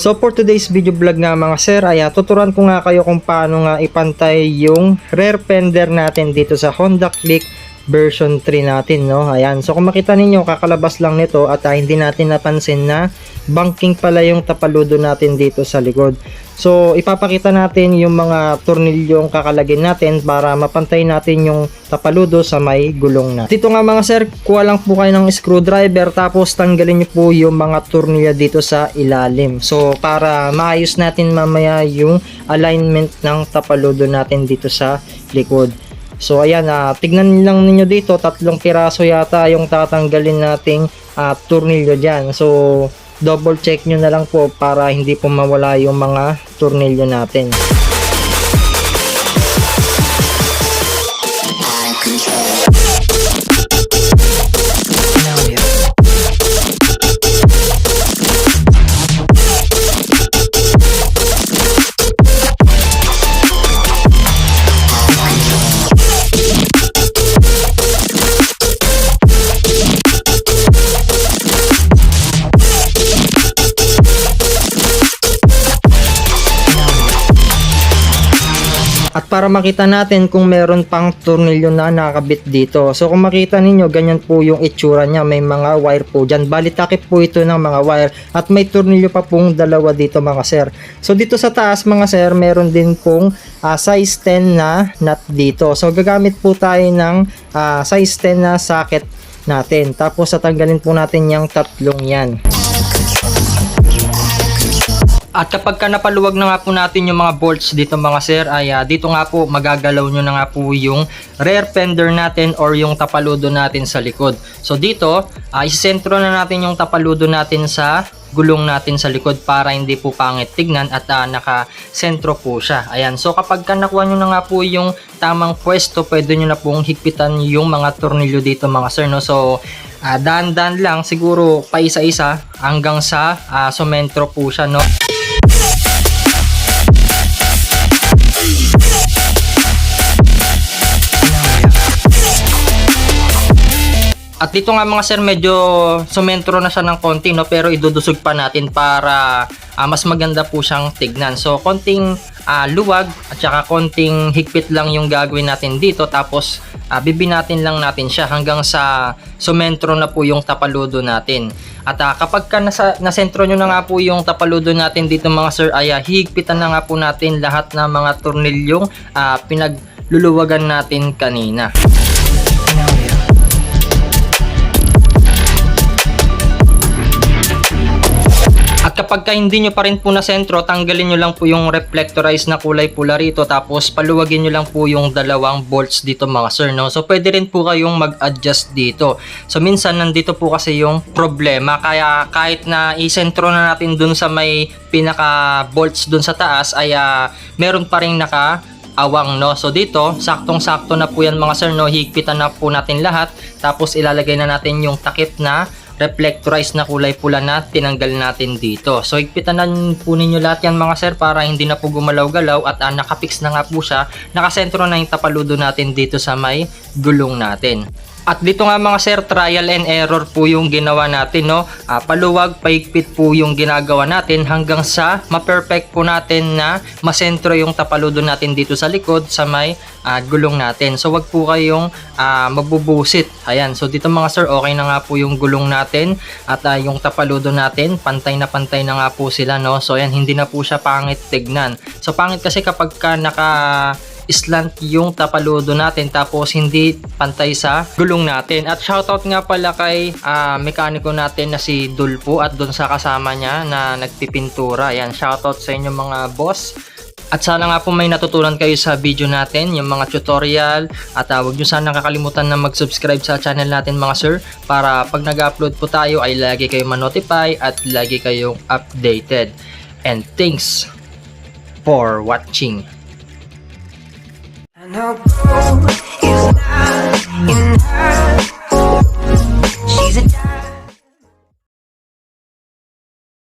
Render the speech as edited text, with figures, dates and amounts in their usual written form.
So for today's video vlog nga mga sir ay tuturuan ko nga kayo kung paano nga ipantay yung rear fender natin dito sa Honda Click version 3 natin, no. Ayan, so kung makita ninyo kakalabas lang nito at hindi natin napansin na banking pala yung tapaludo natin dito sa likod. So ipapakita natin yung mga tornilyong kakalagin natin para mapantay natin yung tapaludo sa may gulong na. Dito nga mga sir, kuha lang po kayo ng screwdriver tapos tanggalin nyo po yung mga tornilyo dito sa ilalim. So para maayos natin mamaya yung alignment ng tapaludo natin dito sa likod. So ayan, tignan lang ninyo dito, 3 piraso yata yung tatanggalin nating tornilyo dyan. So double check nyo na lang po para hindi po mawala yung mga tornilyo natin. At para makita natin kung meron pang tornilyo na nakakabit dito. So kung makita ninyo, ganyan po yung itsura niya. May mga wire po dyan. Bali takip po ito ng mga wire. At may tornilyo pa pong dalawa dito mga sir. So dito sa taas mga sir, meron din pong size 10 na nut dito. So gagamit po tayo ng size 10 na socket natin. Tapos tatanggalin po natin yung tatlong yan. At kapag ka napaluwag na nga po natin yung mga bolts dito mga sir, ay dito nga po magagalaw nyo na nga po yung rear fender natin or yung tapaludo natin sa likod. So dito, isentro na natin yung tapaludo natin sa gulong natin sa likod para hindi po pangit tignan at nakasentro po siya. Ayan, so kapag ka nakuha nyo na nga po yung tamang pwesto, pwede nyo na pong higpitan yung mga tornilyo dito mga sir, no? So dahan-dahan lang, siguro pa isa-isa hanggang sa sumentro po siya, no? At dito nga mga sir, medyo sumentro na siya ng konti, no? Pero idudusog pa natin para mas maganda po siyang tignan. So konting luwag at saka konting higpit lang yung gagawin natin dito. Tapos bibinatin lang natin siya hanggang sa sumentro na po yung tapaludo natin. At kapag ka nasentro nyo na nga po yung tapaludo natin dito mga sir, ay hihigpitan na nga po natin lahat ng mga tornilyong pinagluluwagan natin kanina. At kapag hindi nyo pa rin po na sentro, tanggalin nyo lang po yung reflectorized na kulay pula rito, tapos paluwagin nyo lang po yung dalawang bolts dito mga sir, no? So pwede rin po kayong mag-adjust dito. So minsan nandito po kasi yung problema, kaya kahit na isentro na natin dun sa may pinaka bolts dun sa taas, ay meron pa rin awang, no? So dito, saktong-sakto na po yan mga sir, no? Higpitan na po natin lahat, tapos ilalagay na natin yung takip na reflectorized na kulay pula na tinanggal natin dito. So higpitan na po ninyo lahat yan mga sir para hindi na po gumalaw-galaw at nakapix na nga po siya. Nakasentro na yung tapaludo natin dito sa may gulong natin. At dito nga mga sir, trial and error po yung ginawa natin, no? Paluwag, pahigpit po yung ginagawa natin hanggang sa ma-perfect po natin na masentro yung tapaludo natin dito sa likod sa may gulong natin. So wag po kayong mabubusit. Ayan, so dito mga sir, okay na nga po yung gulong natin at yung tapaludo natin, pantay na nga po sila, no? So ayan, hindi na po siya pangit tignan. So pangit kasi kapag ka slant yung tapaludo natin tapos hindi pantay sa gulong natin. At shoutout nga pala kay mekaniko natin na si Dulpo at doon sa kasama niya na nagpipintura. Ayan, shoutout sa inyo mga boss. At sana nga po may natutunan kayo sa video natin, yung mga tutorial. At huwag nyo sana kakalimutan na mag-subscribe sa channel natin mga sir, para pag nag-upload po tayo ay lagi kayong ma-notify at lagi kayong updated. And thanks for watching. And I'll go, you're not